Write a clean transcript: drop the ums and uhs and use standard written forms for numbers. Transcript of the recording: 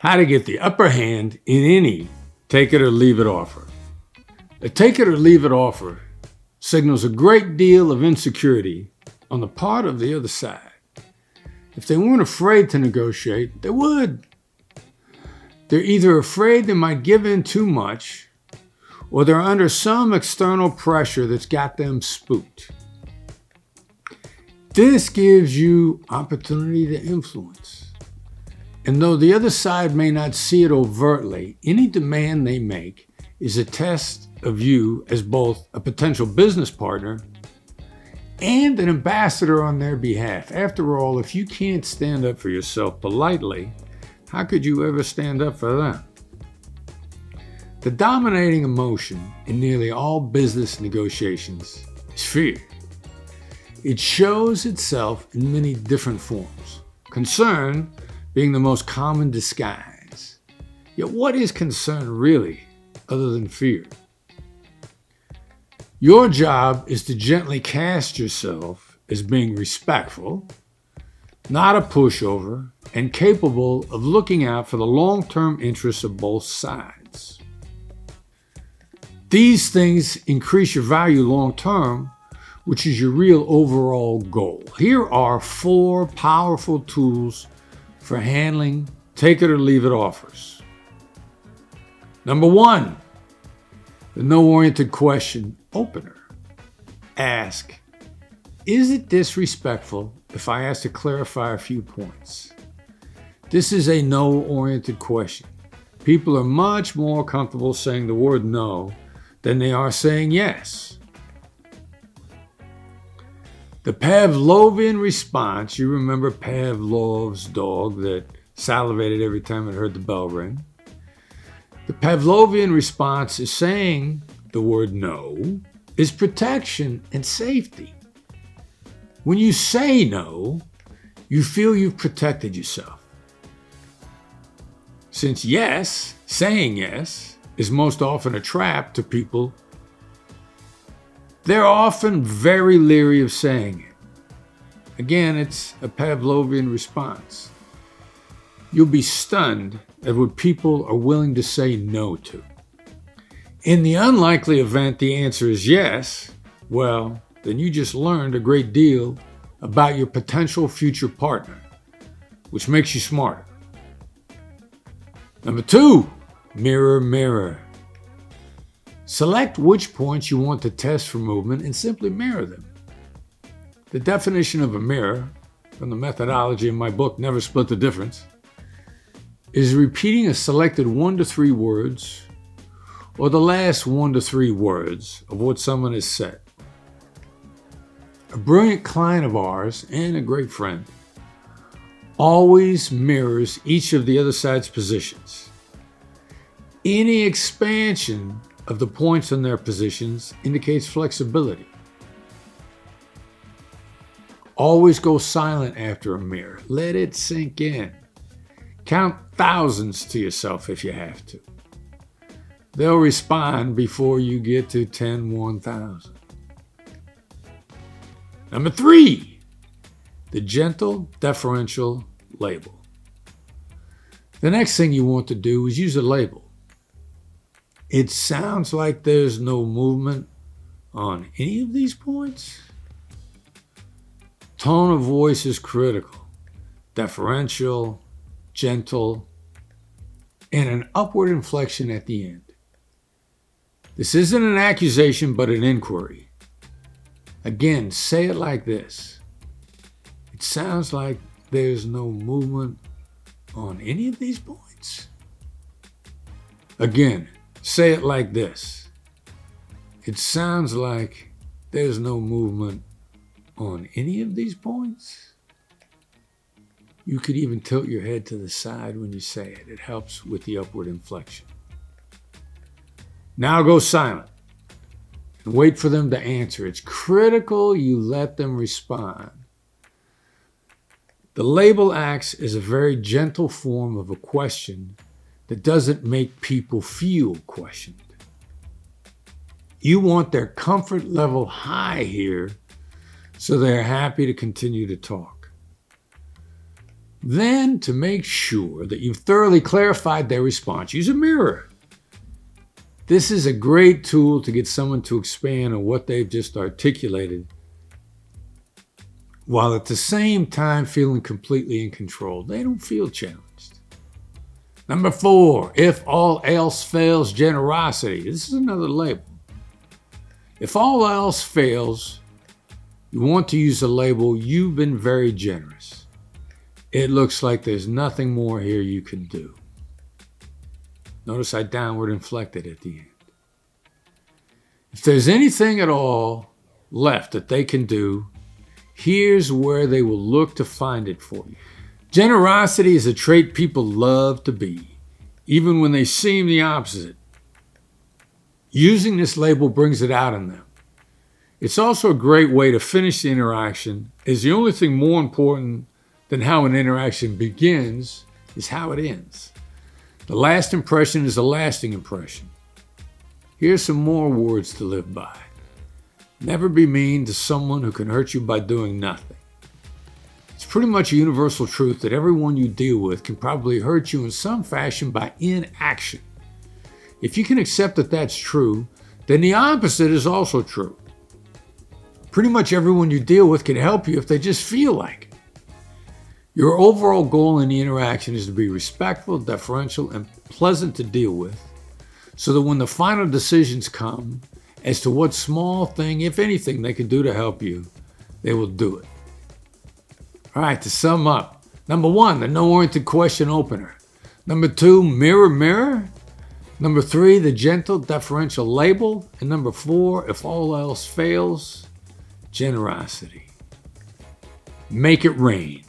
How to get the upper hand in any take it or leave it offer. A take it or leave it offer signals a great deal of insecurity on the part of the other side. If they weren't afraid to negotiate, they would. They're either afraid they might give in too much, or they're under some external pressure that's got them spooked. This gives you opportunity to influence. And though the other side may not see it overtly, any demand they make is a test of you as both a potential business partner and an ambassador on their behalf. After all, if you can't stand up for yourself politely, how could you ever stand up for them? The dominating emotion in nearly all business negotiations is fear. It shows itself in many different forms, concern being the most common disguise. Yet what is concern really, other than fear? Your job is to gently cast yourself as being respectful, not a pushover, and capable of looking out for the long-term interests of both sides. These things increase your value long-term, which is your real overall goal. Here are 4 powerful tools for handling take it or leave it offers. Number 1, the no-oriented question opener. Ask, is it disrespectful if I ask to clarify a few points? This is a no-oriented question. People are much more comfortable saying the word no than they are saying yes. The Pavlovian response, you remember Pavlov's dog that salivated every time it heard the bell ring? The Pavlovian response is saying the word no is protection and safety. When you say no, you feel you've protected yourself. Since yes, saying yes, is most often a trap to people, they're often very leery of saying it. Again, it's a Pavlovian response. You'll be stunned at what people are willing to say no to. In the unlikely event the answer is yes, well, then you just learned a great deal about your potential future partner, which makes you smarter. Number 2, mirror, mirror. Select which points you want to test for movement and simply mirror them. The definition of a mirror, from the methodology in my book, Never Split the Difference, is repeating a selected 1 to 3 words or the last 1 to 3 words of what someone has said. A brilliant client of ours and a great friend always mirrors each of the other side's positions. Any expansion of the points on their positions indicates flexibility. Always go silent after a mirror. Let it sink in. Count thousands to yourself if you have to. They'll respond before you get to 10, 1,000. Number 3, the gentle deferential label. The next thing you want to do is use a label. It sounds like there's no movement on any of these points. Tone of voice is critical. Deferential, gentle, and an upward inflection at the end. This isn't an accusation, but an inquiry. Again, say it like this. It sounds like there's no movement on any of these points. Again, say it like this. It sounds like there's no movement on any of these points. You could even tilt your head to the side when you say it. It helps with the upward inflection. Now go silent and wait for them to answer. It's critical you let them respond. The label acts as a very gentle form of a question that doesn't make people feel questioned. You want their comfort level high here so they're happy to continue to talk. Then, to make sure that you've thoroughly clarified their response, use a mirror. This is a great tool to get someone to expand on what they've just articulated, while at the same time feeling completely in control. They don't feel challenged. Number 4, if all else fails, generosity. This is another label. If all else fails, you want to use the label, you've been very generous. It looks like there's nothing more here you can do. Notice I downward inflected at the end. If there's anything at all left that they can do, here's where they will look to find it for you. Generosity is a trait people love to be, even when they seem the opposite. Using this label brings it out in them. It's also a great way to finish the interaction, as the only thing more important than how an interaction begins is how it ends. The last impression is a lasting impression. Here's some more words to live by. Never be mean to someone who can hurt you by doing nothing. It's pretty much a universal truth that everyone you deal with can probably hurt you in some fashion by inaction. If you can accept that that's true, then the opposite is also true. Pretty much everyone you deal with can help you if they just feel like it. Your overall goal in the interaction is to be respectful, deferential, and pleasant to deal with, so that when the final decisions come as to what small thing, if anything, they can do to help you, they will do it. All right, to sum up. Number 1, the no-oriented question opener. Number 2, mirror, mirror. Number 3, the gentle deferential label. And number 4, if all else fails, generosity. Make it rain.